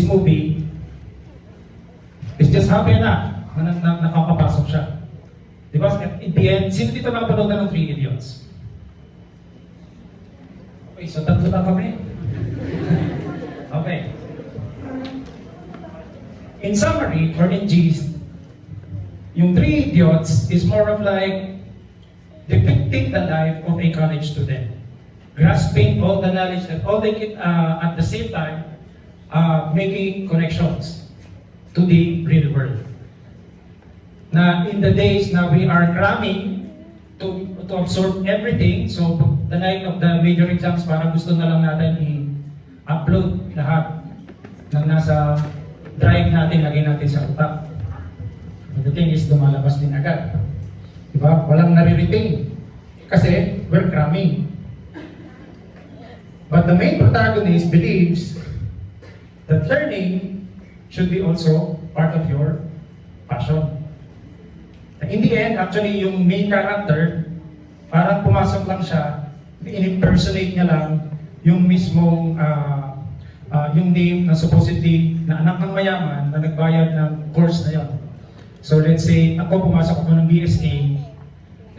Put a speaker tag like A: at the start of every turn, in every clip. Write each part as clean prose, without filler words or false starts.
A: movie is just happy enough na nakakapasok siya. Diba? In the end, sino dito nakapanood ng 3 Idiots? Okay, so tatlo na kami. Okay. In summary, or in gist, yung 3 Idiots is more of like depicting the life of a college student. Grasping all the knowledge and all they can, at the same time, making connections to the real world. Na in the days na we are cramming to absorb everything, so the night of the major exams, parang gusto na lang natin i-upload lahat ng nasa drive natin, lagay natin sa utak. And the thing is, lumalabas din agad. Diba? Walang nare-retain. Kasi we're cramming. But the main protagonist believes that learning should be also part of your passion. In the end, actually, yung main character, parang pumasok lang siya, in-impersonate niya lang yung mismong, yung name na supposedly na anak ng mayaman na nagbayad ng course na yun. So let's say, ako pumasok ako ng BSA,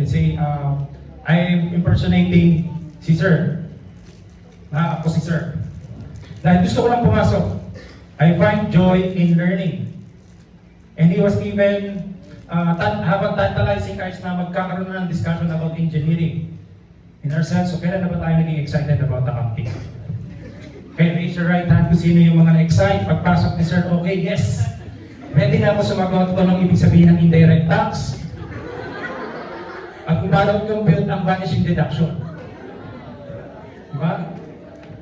A: let's say, I'm impersonating si Sir. Ako si Sir. Dahil gusto ko lang pumasok, I find joy in learning. And he was even habang tantalizing guys na magkakaroon na ng discussion about engineering. In our sense, so kailan na ba tayo naging excited about accounting? Okay, raise your right hand kung sino yung mga na-excite. Pagpasok ni Sir, okay, yes. Ready na ako sumagot ko ng ibig sabihin ng indirect tax. At kung paano compute ang vanishing deduction. Diba?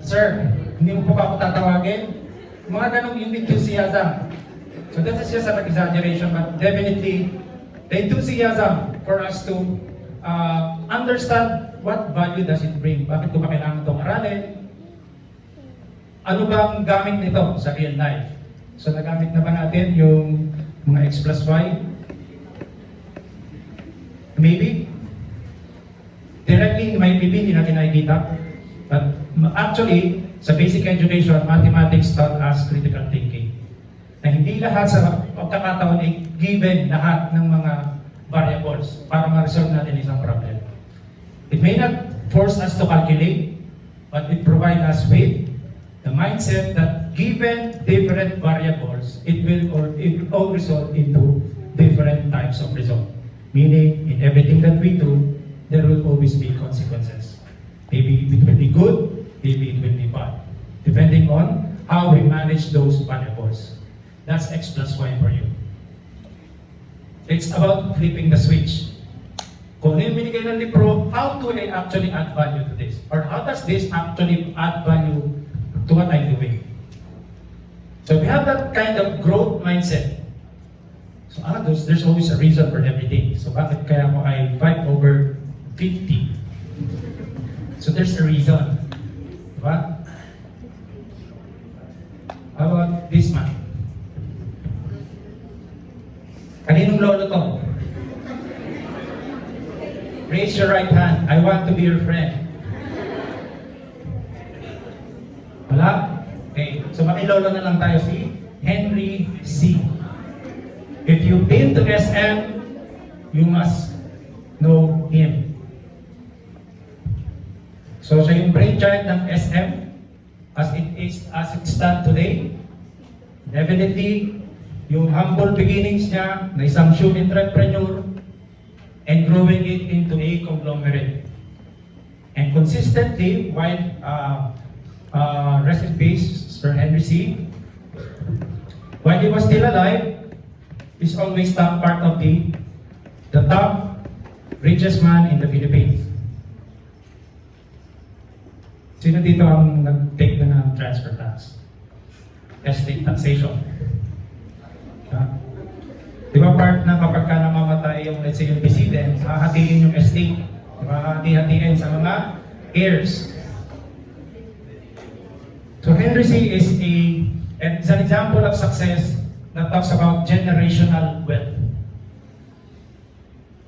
A: Sir, hindi mo pa ako tatawagin? Mga ganong enthusiasm. So this is just an exaggeration, but definitely the enthusiasm for us to understand what value does it bring. Bakit ko ba kailangan itong aralin? Ano bang gamit nito sa real life? So nagamit na ba natin yung mga X plus Y? Maybe. Directly, maybe hindi natin nakikita. But actually, sa basic education, mathematics taught us critical thinking. Na hindi lahat sa pagkakataon ay given lahat ng mga variables para ma-resolve natin isang problem. It may not force us to calculate, but it provide us with the mindset that given different variables, it will all result into different types of result. Meaning, in everything that we do, there will always be consequences. Maybe it will be good, maybe it will be bad, depending on how we manage those variables. That's X plus Y for you. It's about flipping the switch. Kung ano yung binigay ng libro, how do I actually add value to this? Or how does this actually add value to what I'm doing? So if we have that kind of growth mindset, so there's always a reason for everything. So bakit kaya mo ay 5/50? So there's a reason. Diba? How about this man? Kaninong lolo to? Raise your right hand. I want to be your friend. Wala? Okay. So makilolo na lang tayo si Henry C. If you've been to SM, you must know him. So siya yung brainchild ng SM as it stands today. Definitely, yung humble beginnings niya na isang shoe entrepreneur and growing it into a conglomerate. And consistently, while rest in peace, Sir Henry C., while he was still alive, he's always part of the top richest man in the Philippines. Sino dito ang nag-take na ng transfer tax? Estate taxation. Di ba part na kapag ka namamatay yung, let's say, yung decedent, hahatiin yung estate. Di ba? Hahati-hatiin sa mga heirs. So Henry C. is an example of success that talks about generational wealth.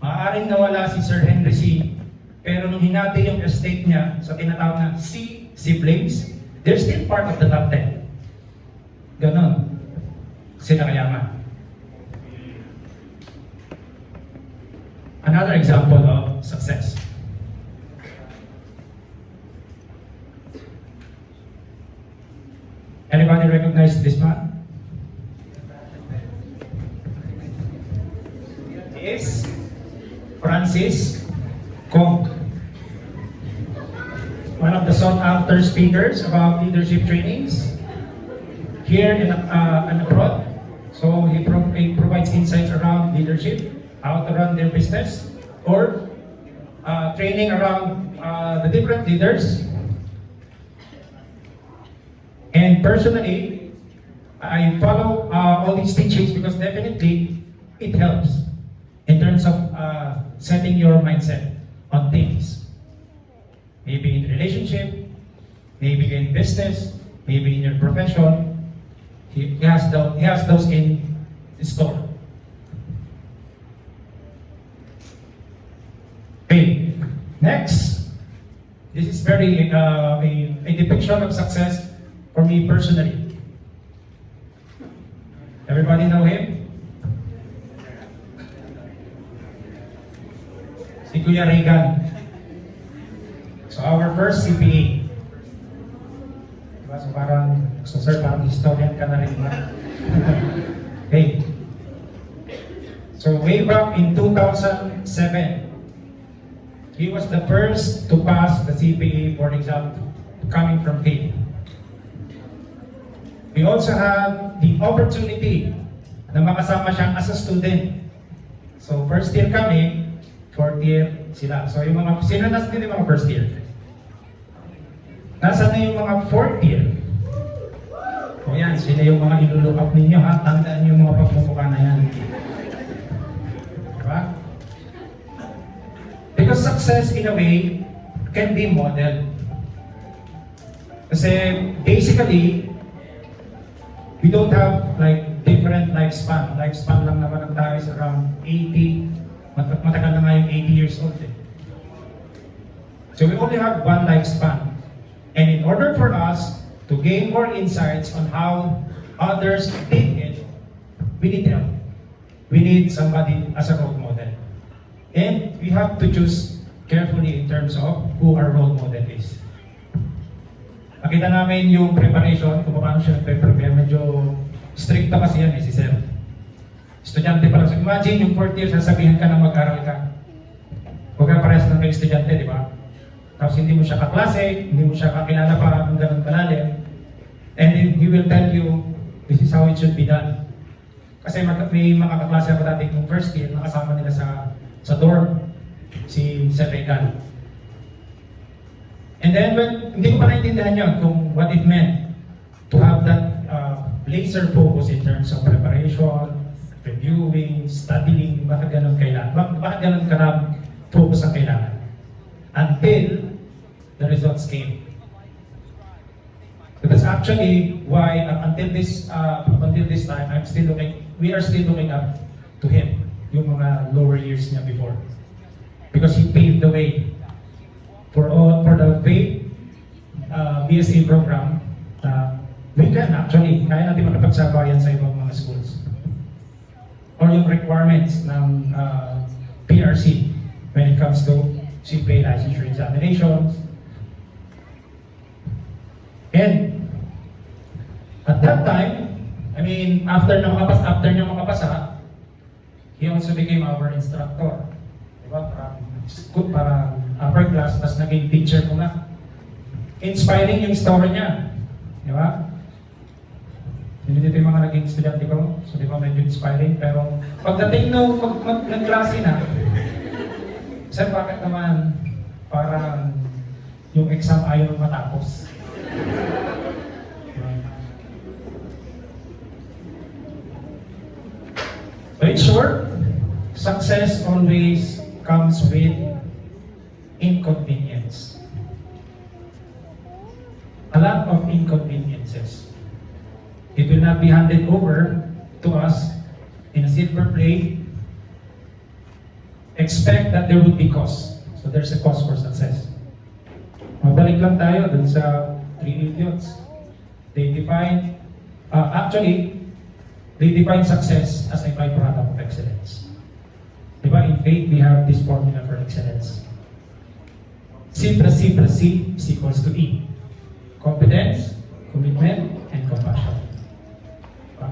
A: Maaaring nawala si Sir Henry C. Pero nung hinati yung estate niya sa tinatawag na C siblings, they're still part of the top 10. ganon sila kayaman. Another example of success. Anybody recognize this man? He is Francis Kong, one of the sought-after speakers about leadership trainings here and abroad. So he provides insights around leadership, how to run their business, or training around the different leaders. And personally, I follow all these teachings because definitely it helps in terms of setting your mindset on things. Maybe in relationship, maybe in business, maybe in your profession. He has those in store. Okay, next. This is very a depiction of success for me personally. Everybody know him? Si Kuya Reagan. So our first CPA. Diba? So sir, parang historian ka na rin ba? Okay. So way back in 2007, he was the first to pass the CPA board exam coming from Cape. We also had the opportunity na makasama siya as a student. So first year kami, fourth year sila. So yung mga, sino na din yung mga first year? Nasaan na yung mga fourth year? O yan, sila yung mga ilulook up ninyo ha. Tandaan yung mga pagmumukha na yan. Diba? Because success in a way can be modeled. Kasi basically, we don't have like different lifespan. Lifespan lang naman ang tao is around 80. Matagal na nga yung 80 years old eh. So we only have one lifespan. And in order for us to gain more insights on how others did it, we need help. We need somebody as a role model. And we have to choose carefully in terms of who our role model is. Nakita namin yung preparation, kung paano siya nagpe-prepare. Medyo stricto kasi yan eh, si Sir. Estudyante pa lang. So imagine yung fourth year, sasabihan ka na mag-aral ka. Huwag ka parehas ng kayo estudyante, di ba? Tapos hindi mo siya kaklase, hindi mo siya kakilala pa kung ganun kalalim. And then he will tell you, this is how it should be done. Kasi may mga kaklase ako dati yung first year, nakasama nila sa dorm, si Sir Regan. And then when, hindi ko pa naintindihan yun kung what it meant to have that laser focus in terms of preparation, reviewing, studying, bakit ganun kailangan, bakit ganun karab focus ang kailangan. Until the results came. So that's actually why until this time, we are still looking up to him, yung mga lower years niya before. Because he paved the way for the faith BSA program. We can actually, kaya natin makapagsabayan sa ibang mga schools. Or yung requirements ng PRC when it comes to CPA licensure examinations. And at that time, I mean, after niya makapasa, he also became our instructor. Diba? Para upper class, tapos naging teacher ko na. Inspiring yung story niya. Diba? Hindi dito yung mga naging estudyante ko. So di ba medyo inspiring. Pero pagdating ng klase na, sir, bakit naman parang yung exam ayaw matapos? So in short, success always comes with inconvenience. A lot of inconveniences. It will not be handed over to us in a silver plate. Expect that there would be cost. So there's a cost for success. Mabalik lang tayo dun sa 3 idiots. They define Actually, they define success as a byproduct of excellence. Diba? In faith, we have this formula for excellence. C plus C plus C is equals to E. Competence, commitment, and compassion. Diba?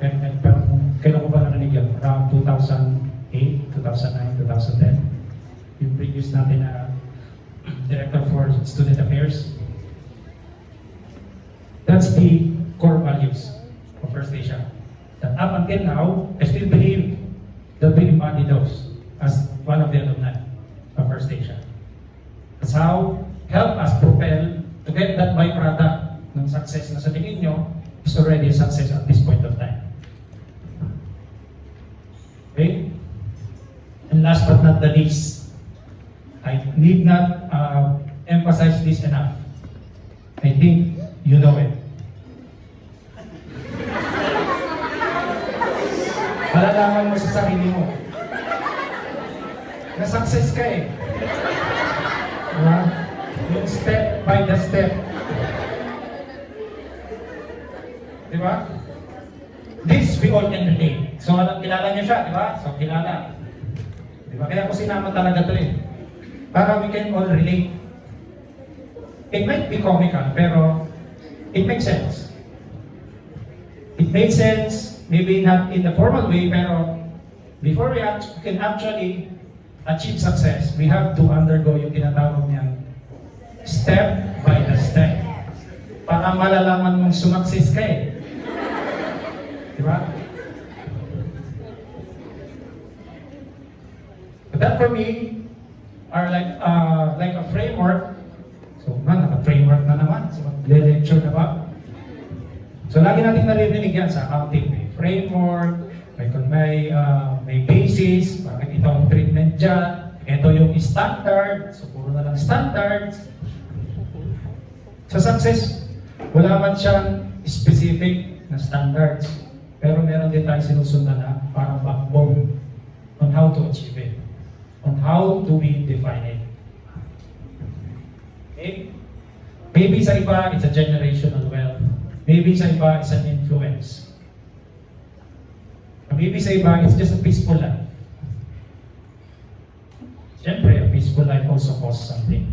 A: And parang kailan ko ba narinig yun? Around 2008, 2009, 2010. Yung previous natin na Director for Student Affairs. That's the core values of First Asia. That up until now, I still believe that we embody those as one of the alumni of First Asia. That's how help us propel to get that byproduct ng success na sa tingin nyo is already a success at this point of time. Okay? And last but not the least, I need not emphasize this enough. I think you know it. Malalaman mo sa sarili mo na success ka eh. Diba? Yung step by the step. Diba? This we all can relate. So, kilala niyo siya, diba? So, kilala. Diba? Kaya ko sinama talaga ito eh. Para we can all relate. It might be comical, pero it makes sense. It makes sense, maybe not in the formal way, pero before we can actually achieve success, we have to undergo yung tinatawag niyang step by the step. Para malalaman mong sumaksis ka eh. Diba? But that for me are like a framework. So, naka-framework na naman. So, mag-lecture na ba? So, lagi natin naririnig yan sa accounting. May framework, may basis, bakit ito ang treatment dyan, ito yung standard, so puro na lang standards. Sa success, wala man siyang specific na standards, pero meron din tayo sinusundan na parang backbone on how to achieve it, on how do we define it. Okay? Maybe sa iba, it's a generational wealth. Maybe sa iba, it's an influence. Maybe sa iba, it's just a peaceful life. Siyempre, a peaceful life also costs something.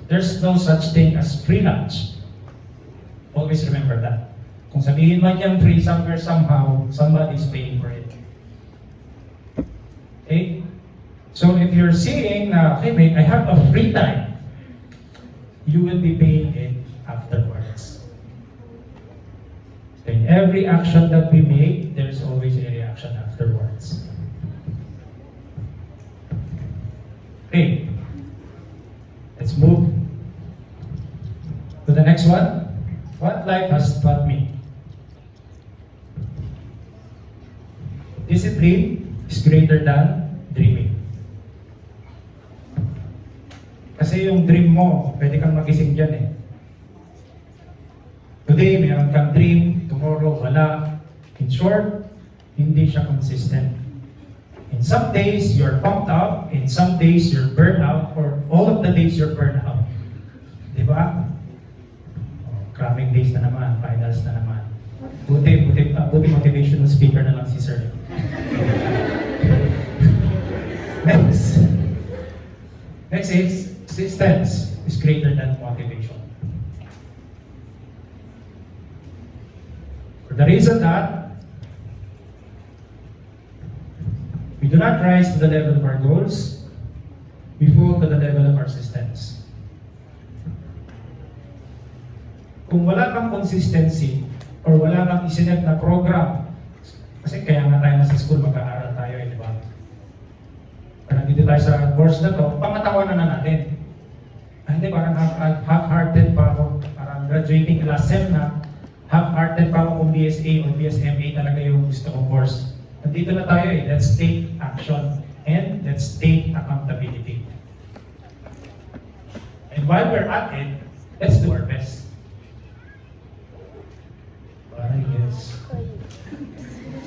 A: There's no such thing as free lunch. Always remember that. Kung sabihin man yung free, somewhere, somehow, somebody's paying for it. Okay? So if you're saying, hey mate, I have a free time, you will be paying it afterwards. So in every action that we make, there's always a reaction afterwards. Okay, let's move to the next one. What life has taught me. Discipline is greater than dreaming. Kasi yung dream mo, pwede kang magising dyan eh. Today, meron kang dream, tomorrow, wala. In short, hindi siya consistent. In some days, you're pumped up. In some days, you're burned out. Or all of the days, you're burned out. Diba? Cramming days na naman, finals na naman. Buti motivational speaker na lang si Sir. Next is, persistence is greater than motivation. For the reason that we do not rise to the level of our goals, we fall to the level of our systems. Kung wala kang consistency or wala kang isinet na program, kasi kaya nga tayo nasa school, mag-aaral tayo, di ba? Kaya nandito tayo sa course na to, pangatawanan na natin. Hindi, parang half-hearted pa ako. Parang graduating class sem na, half-hearted pa ako kung BSA o BSMA talaga yung gusto kong course. Nandito na tayo eh, let's take action and let's take accountability. And while we're at it, let's do our best. But I guess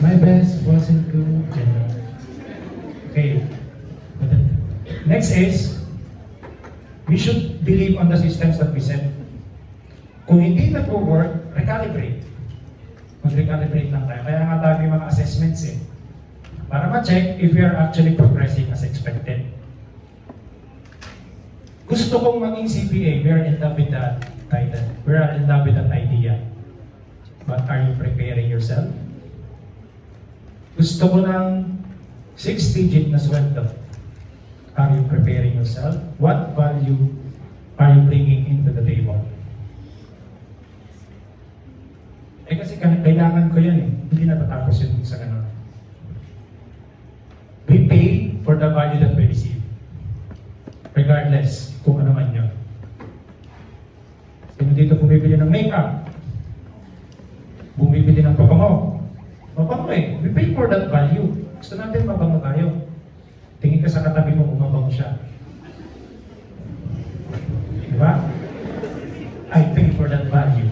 A: my best wasn't good enough. Okay. Next is, we should believe on the systems that we set. Kung hindi hindi nag-work, recalibrate. Mag-recalibrate lang tayo. Kaya nga tayo may mga assessments eh. Para ma-check if we are actually progressing as expected. Gusto kong maging CPA. We are in love with that title. We are in love with that idea. But are you preparing yourself? Gusto ko ng 6-digit na sweldo. Are you preparing yourself? What value are you bringing into the table? Eh kasi kailangan ko yan eh. Hindi natatapos yun sa ganun. We pay for the value that we receive. Regardless kung ano man yun. Sino dito bumibili ng makeup? Bumibili ng pabango? Mabango eh. We pay for that value. Gusto natin mabango tayo. Tingin ka sa katabi mo kung mabango siya. Diba? I pay for that value.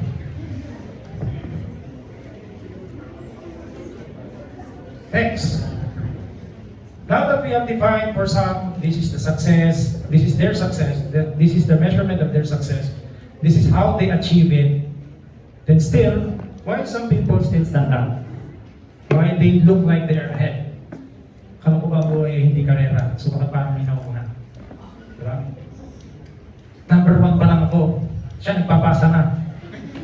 A: Next. Now that we have defined for some, this is the success, this is their success, this is the measurement of their success, this is how they achieve it, then still, why some people still stand out? Why they look like they are ahead? Kala ko ba mo ay hindi karera, so bakit parang may nauna? Diba? Number 1 pa lang ako, siya nagpapasa na.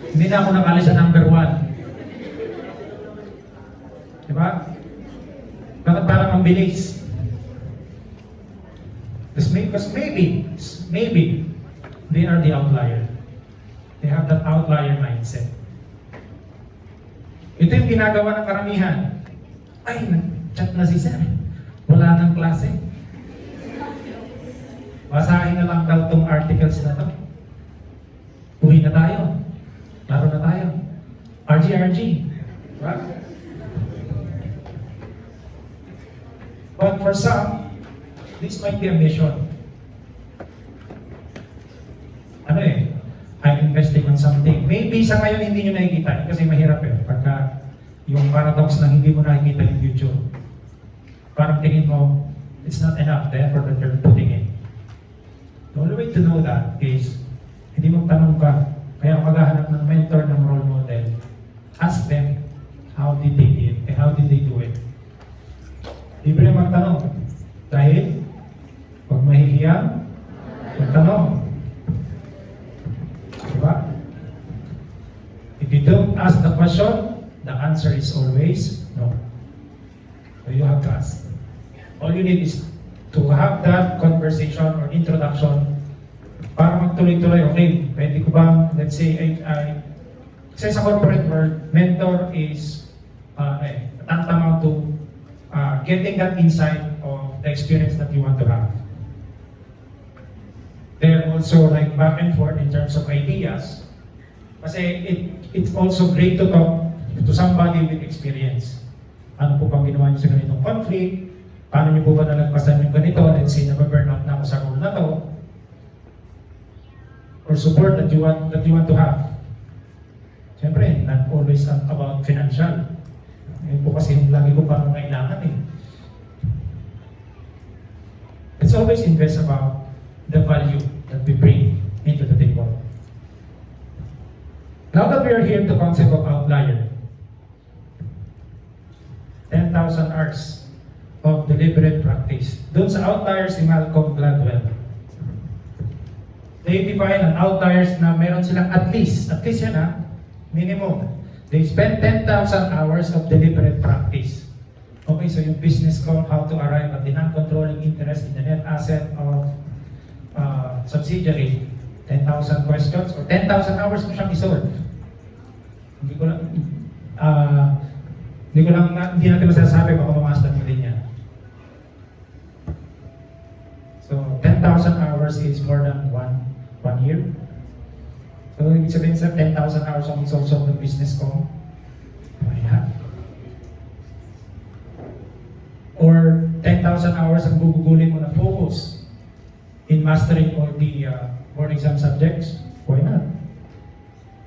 A: Hindi na ako nakali sa number 1. Diba? Bakit parang ang bilis? Because maybe they are the outlier. They have that outlier mindset. Ito yung ginagawa ng karamihan. Ay, nag-chat na si Sir. Wala nang klase. Basahin na lang daw itong articles na to. Uwi na tayo. Laro na tayo. RG. Right? But for some, this might be a mission. Ano eh? I'm investing on something. Maybe sa ngayon hindi nyo nakikita kasi mahirap eh. Pagka yung paradox na hindi mo nakikita yung future. Parang tingin mo, it's not enough the effort that you're putting in. The only way to know that is, hindi magtanong ka, kaya maghahanap ng mentor, ng role model. Ask them, how did they do it? Libre magtanong. Dahil, pag mahihiyang, magtanong. Diba? If you don't ask the question, the answer is always no. So you have to ask. All you need is to have that conversation or introduction para magtuloy-tuloy. Okay, pwede ko bang, let's say, kasi sa corporate world, mentor is tantamount to getting that insight of the experience that you want to have. They're also like back and forth in terms of ideas. Kasi it's also great to talk to somebody with experience. Ano po bang ginawa niyo sa ganitong conflict? Paano niyo po ba nalagpasan yung ganito? Let's say na-burnout na ako sa role na to. Or support that you want to have. Siyempre, not always about financial. Ngayon po kasi yung lagi ko parang kailangan eh. It's always invest about the value that we bring into the table. Now that we are here, the concept of outlier. 10,000 hours of deliberate practice. Doon sa outliers ni Malcolm Gladwell. They define an outliers na meron silang at least yan ha, minimum. They spend 10,000 hours of deliberate practice. Okay, so yung business ko, how to arrive at the non-controlling interest in the net asset of subsidiary, 10,000 questions or 10,000 hours mo siyang isolve. Hindi natin masasabi baka mamaster mo din yan. So 10,000 hours is more than one year. So ibig sabihin sa 10,000 hours ang isolve ng business ko. Ayan. Or 10,000 hours ang gugugulin mo na focus in mastering all the board exam subjects. Why not?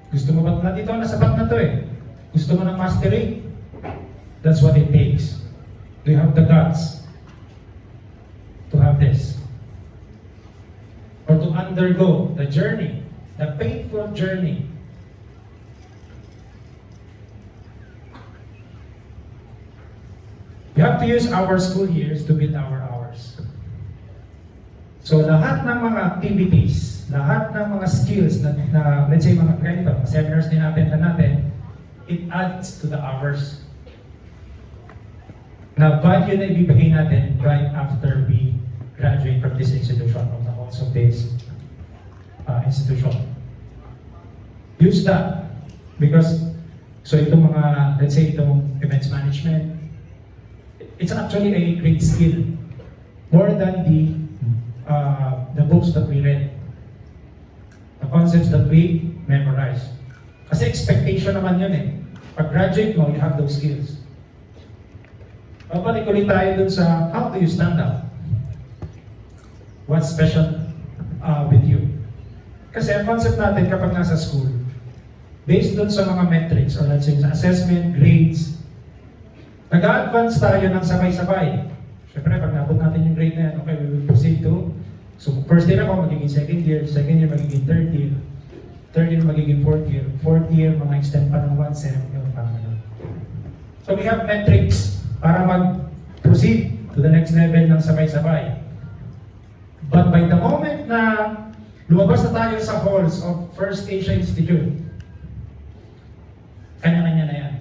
A: Gusto mo ba na dito? Nasapat na to eh. Gusto mo ng mastery? That's what it takes. Do you have the guts to have this? Or to undergo the journey, the painful journey We have to use our school years to build our hours. So lahat ng mga activities, lahat ng mga skills na let's say mga ganito, seminars din natin, it adds to the hours na value na ibibigay natin right after we graduate from this institution, from the halls of this institution. Use that because so itong mga, let's say itong events management, it's actually a great skill more than the books that we read, the concepts that we memorize. Kasi expectation naman yun eh. Pag graduate mo, you have those skills. Babalik ulit tayo dun sa how do you stand out? What's special with you? Kasi ang concept natin kapag nasa school, based dun sa mga metrics or let's say sa assessment, grades, nag-advance tayo ng sabay-sabay. Siyempre, pag nabot natin yung grade na yan, okay, we will proceed to, so first year ako, magiging second year magiging third year magiging fourth year, mga extend pa ng 1 sem, yun, parang ano. So we have metrics para mag-proceed to the next level ng sabay-sabay. But by the moment na lumabas na tayo sa halls of First Asia Institute, kanya-kanya na yan.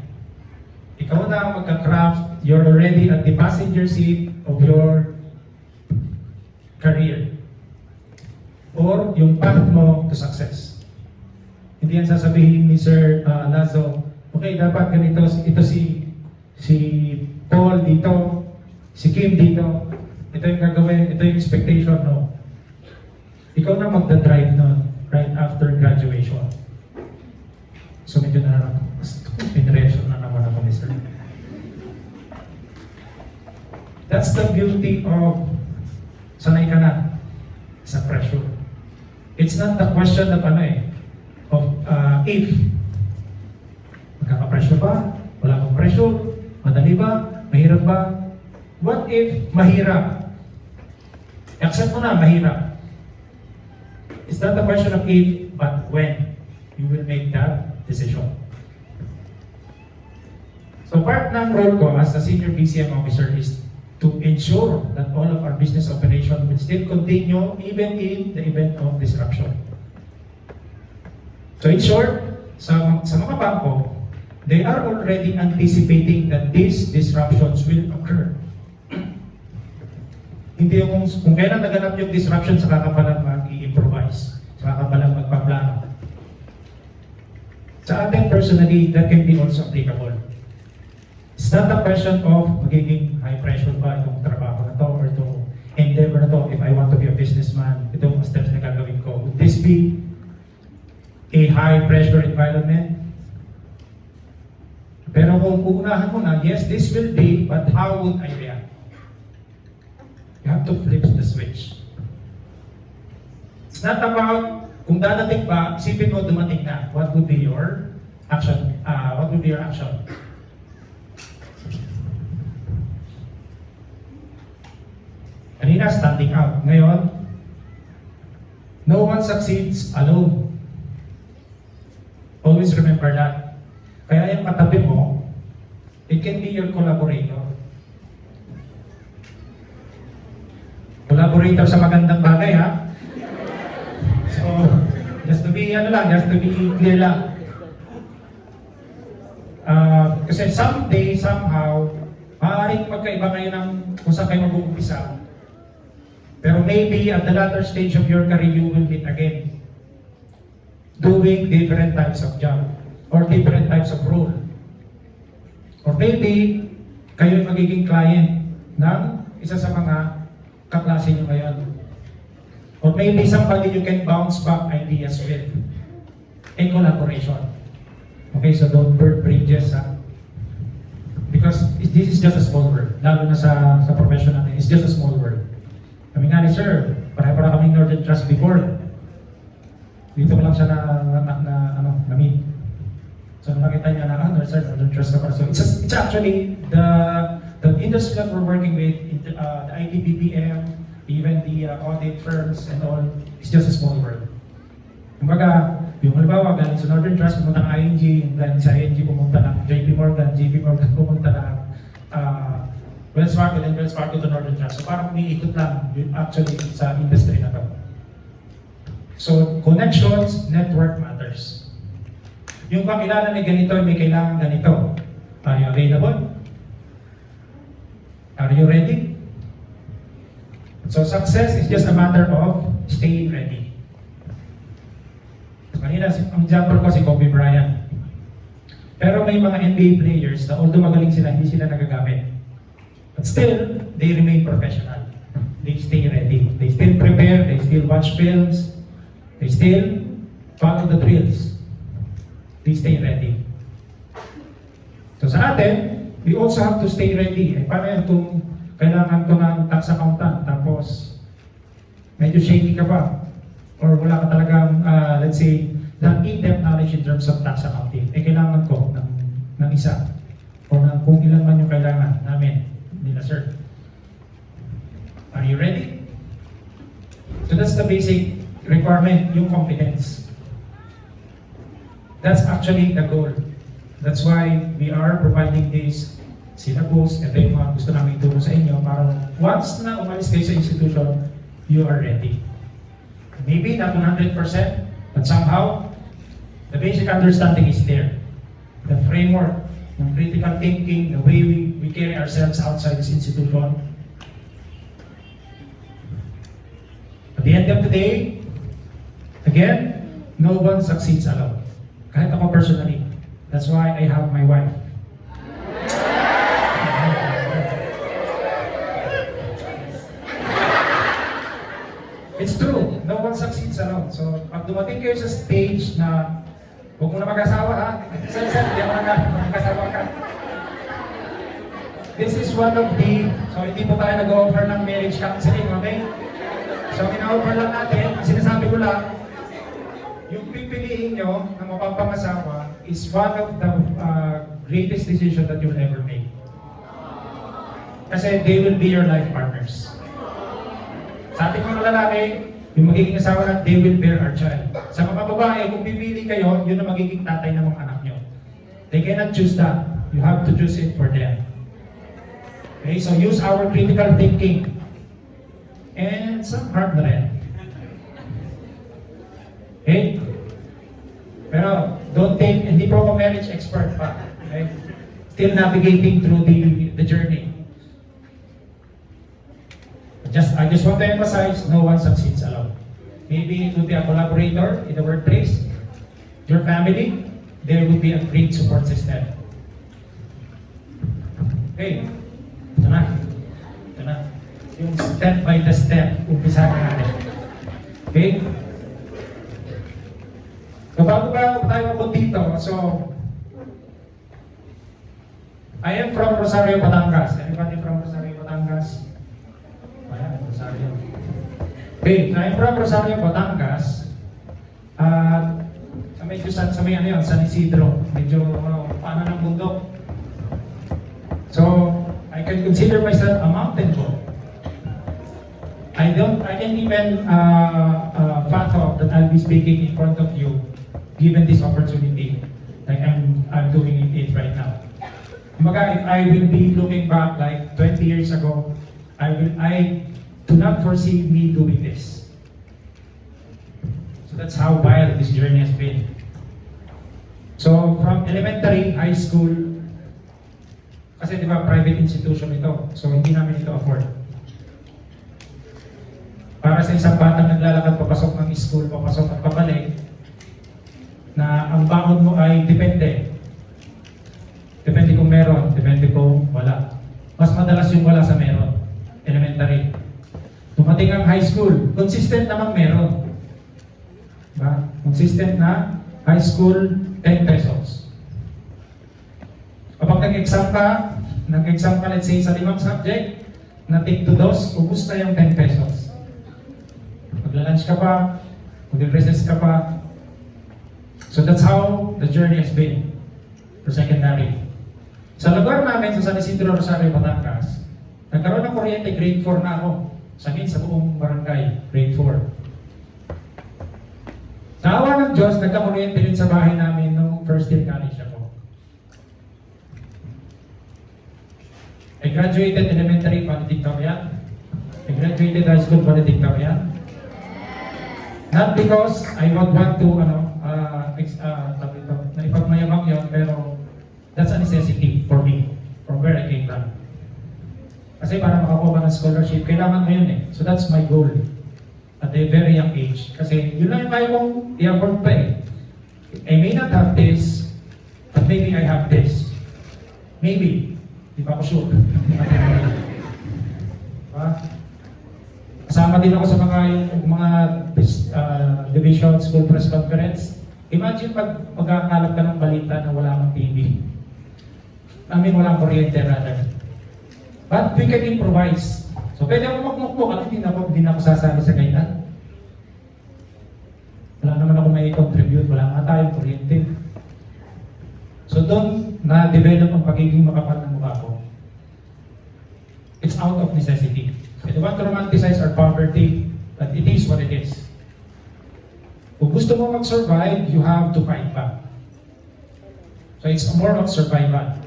A: Ikaw na ang magka-craft, you're already at the passenger seat of your career. Or yung path mo to success. Hindi yan sasabihin ni Sir Lazo, okay, dapat ganito, ito si Paul dito, si Kim dito, ito yung gagawin, ito yung expectation, no? Ikaw na magdadrive nun right after graduation. So medyo pinreaction na naman ako ni Sir. That's the beauty of sanay ka na sa pressure. It's not the question of if. Magkaka-pressure ba? Wala akong pressure? Madali ba? Mahirap ba? What if mahirap? Accept mo na, mahirap. It's not the question of if, but when you will make that decision. So part ng role ko as a senior BCM officer is to ensure that all of our business operation will still continue even in the event of disruption. So in short, sa mga bangko, they are already anticipating that these disruptions will occur. Hindi yung kung kailan naganap yung disruption, saka ka palang mag-i-improvise, saka ka palang magpaplano. Sa atin personally, that can be also applicable. It's not a question of magiging high pressure ba itong trabaho na to or itong endeavor na to. If I want to be a businessman, itong steps na gagawin ko. Would this be a high pressure environment? Pero kung uunahan mo na, yes, this will be, but how would I react? You have to flip the switch. It's not about kung dadating ba, isipin mo dumating na. What would be your action? What would be your action? Kanina, standing out. Ngayon, no one succeeds alone. Always remember that. Kaya yung katabi mo, it can be your collaborator. Collaborator sa magandang bagay, ha? So, just to be clear lang. Kasi someday, somehow, maaaring magkaiba kayo ng kung saan kayo mag-uumpisa. Pero maybe at the latter stage of your career, you will meet again. Doing different types of job or different types of role. Or maybe, kayo magiging client ng isa sa mga kaklase nyo ngayon. Or maybe somebody you can bounce back ideas with in collaboration. Okay, so don't burn bridges, ha? Because this is just a small world. Lalo na sa profession natin, it's just a small world. Kami nga ni Sir, para kaming Northern Trust before. Dito ko lang siya na-meet. So nakita niya na, Northern Trust ka para. So it's actually the industry that we're working with, the IT BPM, even the audit firms and all, it's just a small world. Kumbaga, yung halimbawa, galing sa Northern Trust, pumunta ng ING, galing sa ING, pumunta ng JP Morgan pumunta ng Wells Fargo, then Wells Fargo to Northern Trust. So parang umiikot lang yun actually sa industry na to. So, connections, network matters. Yung kakilala ni ganito, may kailangan ganito. Are you available? Are you ready? So, success is just a matter of staying ready. So, kanina, ang example ko si Kobe Bryant. Pero may mga NBA players na although magaling sila, hindi sila nagagamit. But still, they remain professional. They stay ready. They still prepare, they still watch films, they still follow the drills. They stay ready. So sa atin, we also have to stay ready. Paano yan kung kailangan ko ng tax accountant, tapos medyo shaky ka pa, or wala ka talagang, let's say, that in-depth knowledge in terms of tax accounting, kailangan ko ng isa, or kung ilan man yung kailangan namin nila, sir. Are you ready? So that's the basic requirement, yung competence. That's actually the goal. That's why we are providing this syllabus, ito yung mga gusto namin ituro sa inyo para once na umalis kayo sa institution, you are ready. Maybe not 100%, but somehow, the basic understanding is there. The framework, the critical thinking, the way we carry ourselves outside this institution. At the end of the day, again, no one succeeds alone. Kahit ako personally. That's why I have my wife. It's true, no one succeeds alone. So, pag dumating kayo sa stage na huwag mo na mag-asawa ha, sir, hindi ako mag-asawa ka. This is one of the, so hindi po tayo nag-offer ng marriage counseling, okay? So, ina-offer lang natin, ang sinasabi ko lang, yung pipiliin nyo na mapapangasawa is one of the greatest decision that you'll ever make. Kasi they will be your life partners. Sa ating mga lalaki, yung magiging asawa na they will bear our child. Sa mga babae, kung pipili kayo, yun ang magiging tatay ng mga anak nyo. They cannot choose that. You have to choose it for them. Okay, so use our critical thinking. And some hard na rin. Okay? Pero don't take, hindi po ako marriage expert pa. Okay? Still navigating through the journey. I just want to emphasize, no one succeeds alone. Maybe it will be a collaborator in the workplace, your family, there will be a great support system. Okay, ito na. Ito na. Yung step by the step, umpisa natin. Okay? So bago tayo po dito, so I am from Rosario, Batangas. Anybody from Rosario, Batangas? Ayan, Rosario. Okay, so I am from Rosario, Batangas. Sa may ano yun, San Isidro. Medyo paano ng bundok. So, I can consider myself a mountain boy. I can't even fathom that I'll be speaking in front of you given this opportunity like I'm doing it right now. Kumbaga, if I will be looking back like 20 years ago, I do not foresee me doing this. So that's how wild this journey has been. So from elementary, high school, kasi di ba private institution ito, so hindi namin ito afford. Para sa isang batang naglalakad papasok ng school, papasok at pabalik, na ang baon mo ay depende. Depende kung meron, depende kung wala. Mas madalas yung wala sa meron. Elementary. Dumating ang high school, consistent namang meron. Diba? Consistent na high school, 10 pesos. Kapag nag-exam ka, let's say sa 5 subject, na take to dos, ubus na yung 10 pesos. Magla-lunch ka pa, mag-recess ka pa. So that's how the journey has been for secondary. Sa lugar namin sa San Isidro, Rosario, Batangas, nagkaroon ng kuryente, grade 4 na ako. Sa amin, sa buong barangay, grade 4. Sa awa ng Diyos, nagka-kuryente rin sa bahay namin nung first year college ako. I graduated elementary, valedictorian. I graduated high school, valedictorian. Not because I would want to, ipagmayamak yun, pero that's a necessity for me, from where I came from. Kasi para makakuha ng scholarship, kailangan mo yun eh. So that's my goal at a very young age. Kasi yun lang yung kaya kong i-afford pa eh. I may not have this, but maybe I have this. Maybe. Di ba ako sure? Diba? Kasama din ako sa yung mga division school press conference. Imagine pag magkakalap ka ng balita na wala kang TV. Walang kuryente rather. But we can improvise. So pwede ako magmukmuk at hindi na ako sasali sa kainan. Wala naman ako may contribute, wala nga tayong kuryente. So doon na-develop ang pagiging makapal ng mukha ko. It's out of necessity. I don't want to romanticize our poverty, but it is what it is. Kung gusto mo mag-survive, you have to fight back. So it's more of survival.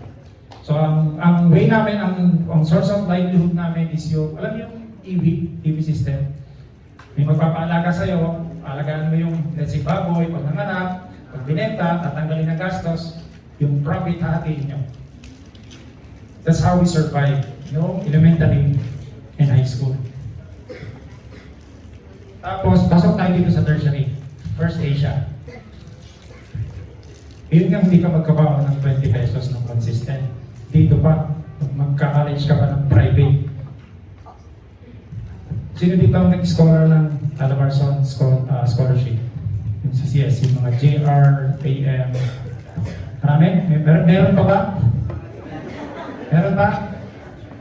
A: So ang way namin, ang source of livelihood namin is yung, alam niyo yung TV system. May magpapaalaga sa'yo, alagaan mo yung, let's say, baboy, pag nanganak, pag binenta, tatanggalin ng gastos, yung profit hatiin nyo. That's how we survive, elementary and high school. Tapos, pasok tayo dito sa tertiary, First Asia. Yun nga, hindi ka magkabaon ng 20 pesos ng consistent. Dito pa, magka-college ka pa ng private. Sino dito ang nag-scholar ng Alabarzon scholarship? Yung CCS, yung mga JR, AM. Marami? Meron pa ba? Meron pa?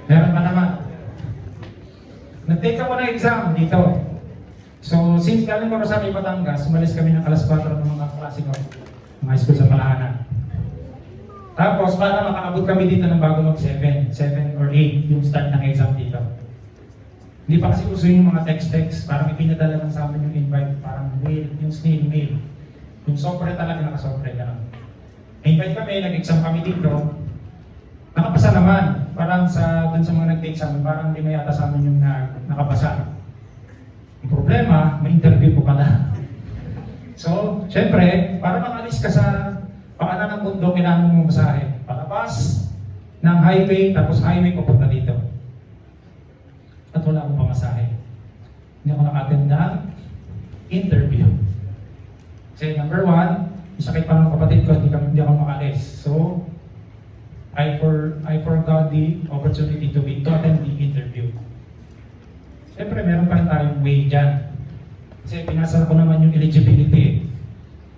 A: Meron pa naman. Nag-take ako ng exam dito. So, since galing ko sa Batangas, umalis kami ng alas 4 ng mga klase ko. Mga high school sa Palahanan. Tapos, para makaabot kami dito ng bago mag-7 or 8 yung start ng exam dito. Hindi pa kasi uso yung mga text-text, parang ipinadala lang sa amin yung invite, parang mail, yung snail mail. Yung software talaga naka-software gano'n. Invite kami, nag-exam kami dito. Nakapasa naman, parang dun sa mga nag-exam, parang hindi na yata sa amin yung nakapasa. Yung problema, may interview ko pala. So, syempre, para makalis ka sa paanan ng mundo, kailangan mong masahe. Palabas ng highway, tapos highway papunta dito. At wala akong pamasahe. Hindi ako naka-attend ng interview. Kasi number 1, sakit pa ng kapatid ko, hindi ako makalis. So, I forgot the opportunity to attend the interview. Siyempre, meron pa rin tayong way dyan. Kasi pinasa ko naman yung eligibility.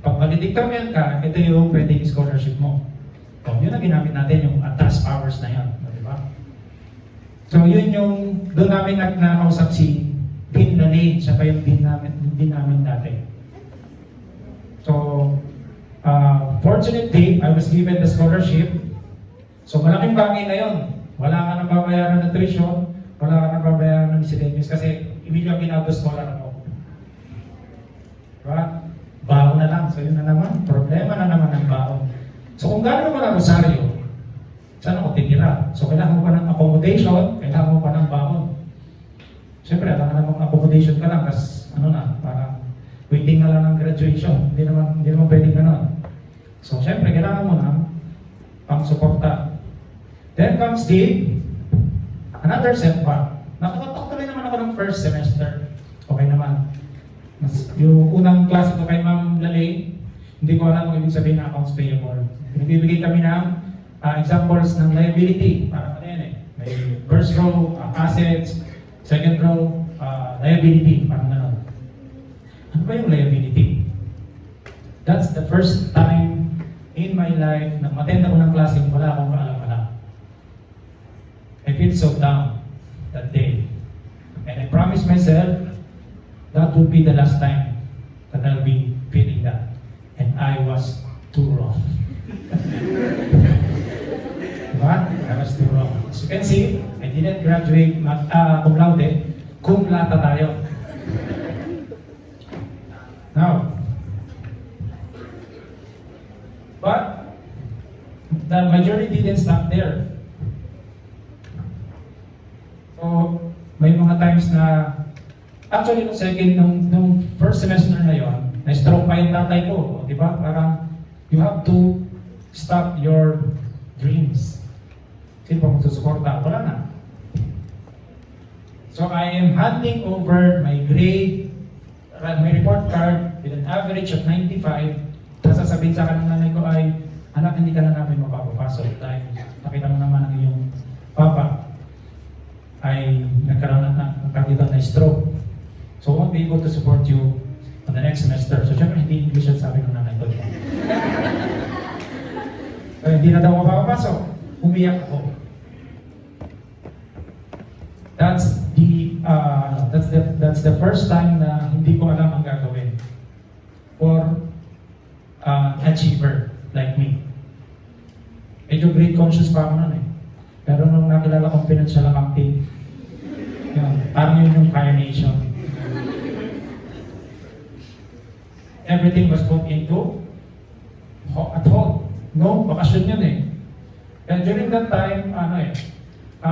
A: Pag valedictorian ka, ito yung pwedeng scholarship mo. So, yun ang ginamit natin, yung attached powers na yan. Di ba? So, yun yung, doon namin nakausap si Dean Lalane, siya pa yung dean namin dati. So, fortunately, I was given the scholarship. So, malaking bagay na yun. Wala ka nang babayaran ng tuition, wala ka nang babayaran ng miscellaneous kasi immediately kinauto-scholar ako. Diba? Baon na lang. So yun na naman. Problema na naman ang baon. So kung gano'n mo na Rosario, saan ako titira? So kailangan mo pa ng accommodation, kailangan mo pa ng baon. Siyempre, kailangan namang accommodation ka lang kasi parang waiting na lang ng graduation. Hindi naman pwedeng gano'n. So siyempre, kailangan mo ng pang-suporta. Then comes another setback. Nakakatok tuloy naman ako ng first semester. Okay naman. Yung unang klase ko kay Ma'am Lalay, hindi ko alam kung ibig sabihin ng accounts payable. Nagbibigay kami ng examples ng liability. Parang ano yan eh. May first row, assets, second row, liability. Parang gano'n. Ano ba yung liability? That's the first time in my life na matenda ko ng klase, wala akong kaalam-alam. I feel so down that day. And I promised myself, that would be the last time that I'll be feeling that. And I was too wrong. Diba? I was too wrong. As you can see, I didn't graduate cum laude. Cum laude tayo. Now, but my journey didn't stop there. So, may mga times na, actually, nung first semester na yon, na-stroke pa yung tatay ko, di ba? Parang, you have to stop your dreams. Sino pa magsusuporta? Wala na. So, I am handing over my grade, my report card with an average of 95. Tapos sasabihin sa akin ng nanay ko ay, anak, hindi ka na namin mapapapasok dahil nakita mo naman ang iyong papa ay nagkaroon na stroke. So, won't be able to support you on the next semester. So, syempre, hindi English ang sabi ng nanay ko. So, hindi na daw mapapasok. Umiyak ako. That's the first time na hindi ko alam ang gagawin for achiever like me. Medyo grade conscious pa ako nun eh. Pero nung nakilala kong financial accounting, yun, parang yun yung Fire Nation. Everything was put into at home. No, bakasyon yun eh. And during that time,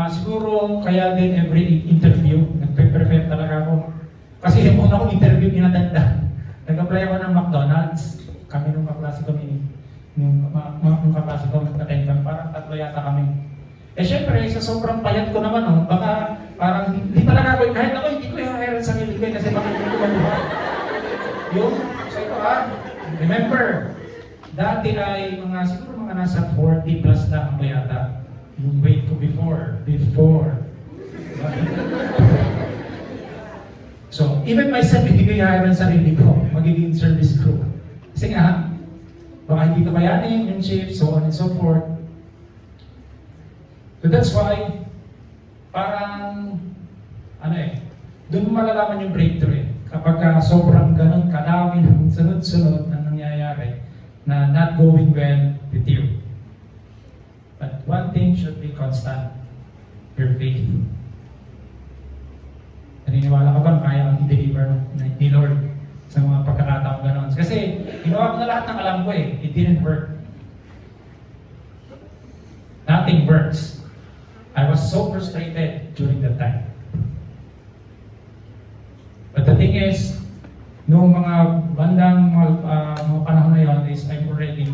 A: siguro kaya din every interview, nagpe-prepare talaga ako. Kasi yung una kong interview, pinatanda. Nag-apply ako ng McDonald's. Kami nung kaklase ko, nung kaklase ko, nag-attend parang tatlo yata kami. Eh syempre, sa sobrang payat ko naman, baka parang hindi talaga ako, kahit ako hindi ko i-hire sa sarili ko kasi baka hindi ko mabuhay. Yung, so ito remember, dati ay siguro mga nasa 40 plus na ako yata. Yung weight ko before. So, even myself, hindi ko i-hire ang sarili ko, magiging service crew. Kasi nga, baka hindi ko kayanin yung shift, so on and so forth. So that's why, parang, doon mo malalaman yung breakthrough eh. Kapag sobrang ganun kadami ng sunod-sunod na nangyayari na not going well with you. But one thing should be constant, your faith. Naniniwala ka ba kaya kang i-deliver ni Lord sa mga pagkakataong gano'n? Kasi ginawa ko na lahat ng alam ko eh. It didn't work. Nothing works. I was so frustrated during that time. But the thing is, noong mga bandang mga panahon na yun is I'm already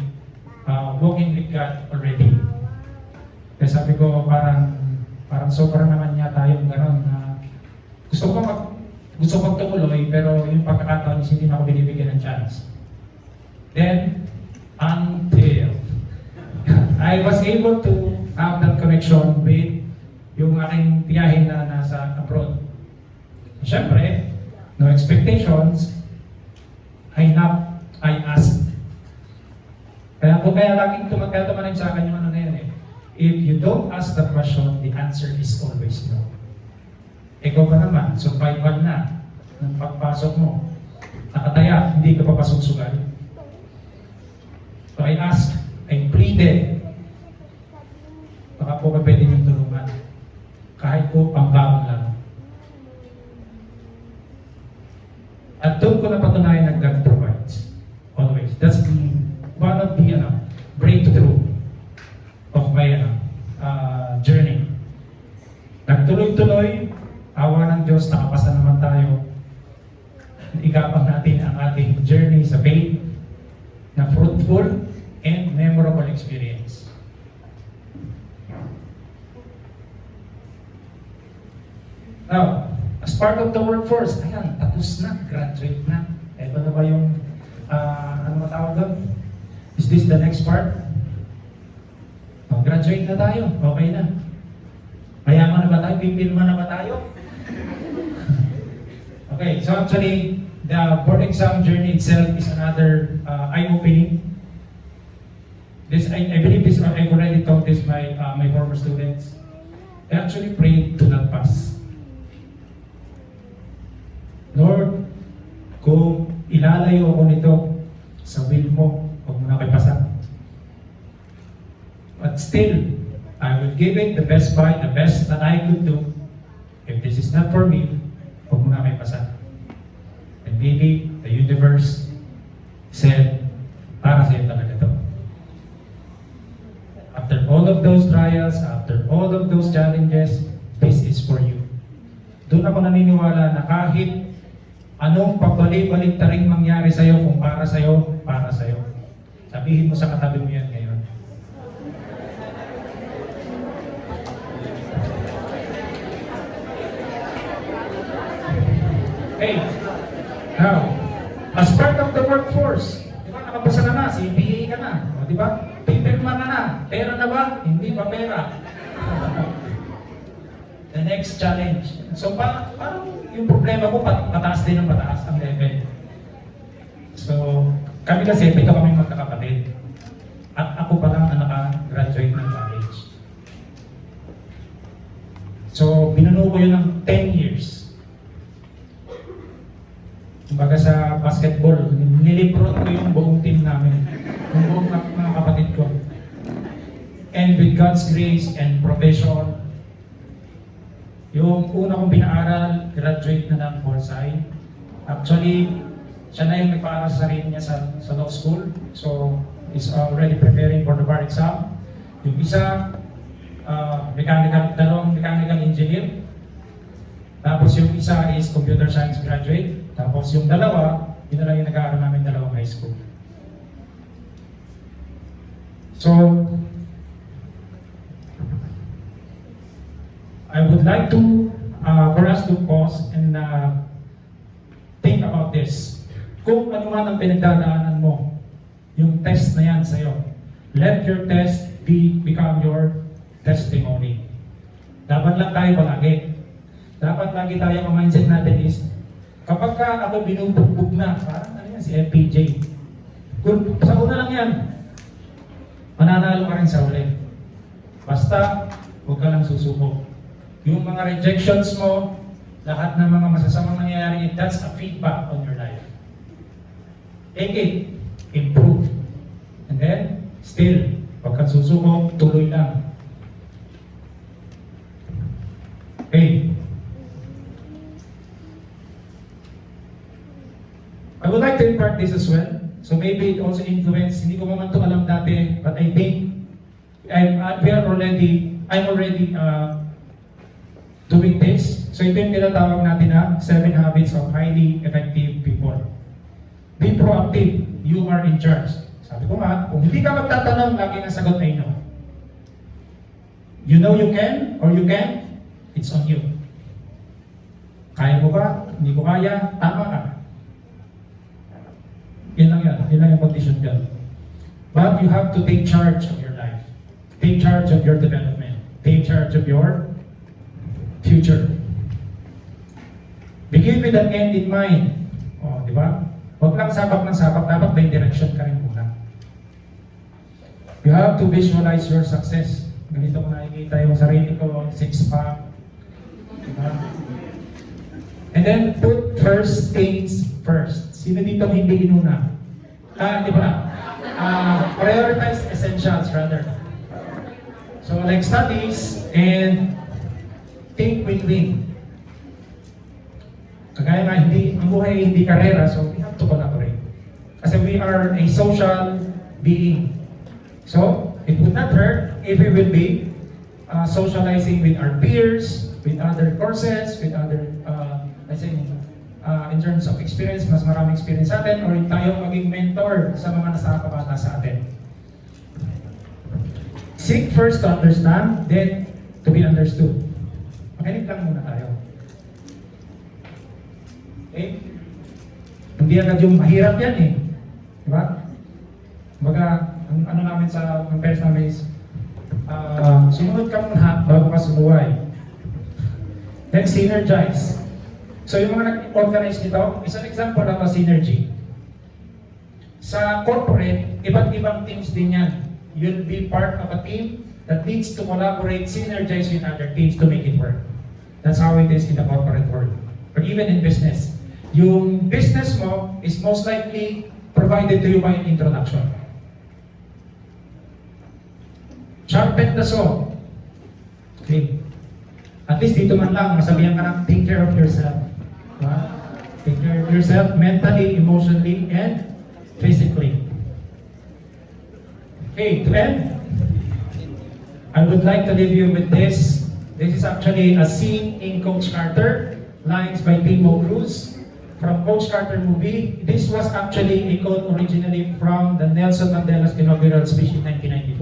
A: walking with God already. Kaya sabi ko parang sobrang naman niya tayong gano'n na gusto ko tumuloy pero yung pagkakataon is hindi na ako binibigyan ng chance. Then, until I was able to have that connection with yung aking tiyahin na nasa abroad. Siyempre, no expectations, I asked. Kaya laging tumanim sa akin yung na yun eh. If you don't ask the question, the answer is always no. Ikaw ba naman, survival na ng pagpasok mo. Nakataya, hindi ka papasok sugal. So I asked, I pleaded, baka po ba pwede niyong tulungan? Kahit po pangbaon lang. At doon ko napatunayan na God provides. Always. That's one of the breakthrough of my journey. Nagtuloy-tuloy, awa ng Diyos, nakapasa naman tayo. Igapang natin ang ating journey sa faith na fruitful and memorable experience. Now, as part of the workforce, ayan, tapos na, graduate na. Ito na ba yung, ano matawag doon? Is this the next part? Oh, graduate na tayo, okay na. Mayaman na ba tayo? Pipilma na ba tayo? Okay, so actually, the board exam journey itself is another eye-opening. I believe this, I've already taught this my former students. I actually prayed to not pass. Lord, kung ilalayo ako nito sa will mo, huwag mo na kayo pasa. But still, I will give it the best fight, the best that I could do. If this is not for me, huwag mo na kayo pasa. And maybe the universe said, para sa'yo talaga ito. After all of those trials, after all of those challenges, this is for you. doon ako naniniwala na kahit anong pabalik-balik na rin mangyari sa'yo, kung para sa'yo, para sa'yo. Sabihin mo sa katabi mo yan ngayon. Hey, now, as part of the workforce, di ba, nakapasa ka na, CPA ka na, o, di ba? Pipirma ka na, pera na ba? Hindi pa pera. The next challenge. So, parang yung problema ko, pataas din ang pataas ang level. So, kami kasi, pito kami magkakapatid. At ako pa lang ang naka-graduate ng college. So, binuno ko yun ng 10 years. Kumbaga sa basketball, nilibron ko yung buong team namin. Yung buong mga kapatid ko. And with God's grace and provision, yung una kong pinaaral, graduate na ng Forsyth. Actually, siya na yung nagpaaral sa sarili niya sa law school. So, is already preparing for the bar exam. Yung isa, dalawang mechanical engineer. Tapos yung isa is computer science graduate. Tapos yung dalawa, yun na lang yung nag-aaral namin dalawang high school. So, I would like to, for us to pause and think about this. Kung ano man ang pinagdadaanan mo, yung test na yan sa'yo, let your test become your testimony. Dapat lang tayo palagi. Dapat lagi tayo ang mindset natin is, kapag ka ako binubugbog na, parang ano yan, si FPJ. Kung sa una lang yan, mananalo ka rin sa uli. Basta, huwag ka lang susuko. Yung mga rejections mo, lahat ng mga masasamang nangyayari, that's a feedback on your life. Take it, improve. And then, still, huwag kang susuko, tuloy lang. Okay. I would like to impart this as well. So maybe it also influenced, hindi ko naman ito alam dati, but I think I'm already doing this. So ito yung tinatawag natin na 7 habits of highly effective people. Be proactive. You are in charge. Sabi ko nga, kung hindi ka magtatanong, lagi ang sagot ay no. You know you can or you can't, it's on you. Kaya mo ba? Hindi ko kaya? Tama ka. Yan lang yan. Yan lang yung condition dyan. But you have to take charge of your life. Take charge of your development. Take charge of your future. Begin with an end in mind. O, di ba? Huwag lang sapak ng sapak. Dapat may direction ka rin muna. You have to visualize your success. Ganito ko nakikita yung sarili ko, 6-pack. Diba? And then, put first things first. Sino dito hindi inuna? Di ba? Prioritize essentials rather. So like studies and think win-win. Kagaya nga, ang buhay hindi karera, so we have to collaborate. Kasi we are a social being. So, it would not hurt if we will be socializing with our peers, with other courses, with other, let's say, in terms of experience, mas maraming experience sa atin, or tayo maging mentor sa mga nasa kabata sa atin. Seek first to understand, then to be understood. Makinig lang muna tayo. Okay? Hindi agad yung mahirap yan eh. Diba? Baga, ang ano namin sa parents namin is, sumunod ka muna bago ka sumuway. Then synergize. So yung mga nag-organize nito, isang example ng synergy. Sa corporate, iba't ibang teams din yan. You'll be part of a team that needs to collaborate, synergize with other teams to make it work. That's how it is in the corporate world. Or even in business. Yung business mo is most likely provided to you by an introduction. Sharpen the saw. Okay. At least dito man lang, masabihan ka ng take care of yourself. Take care of yourself mentally, emotionally, and physically. Okay, to end, I would like to leave you with this This is actually a scene in Coach Carter, lines by Timo Cruz from Coach Carter movie. This was actually a quote originally from the Nelson Mandela's inaugural speech in 1995.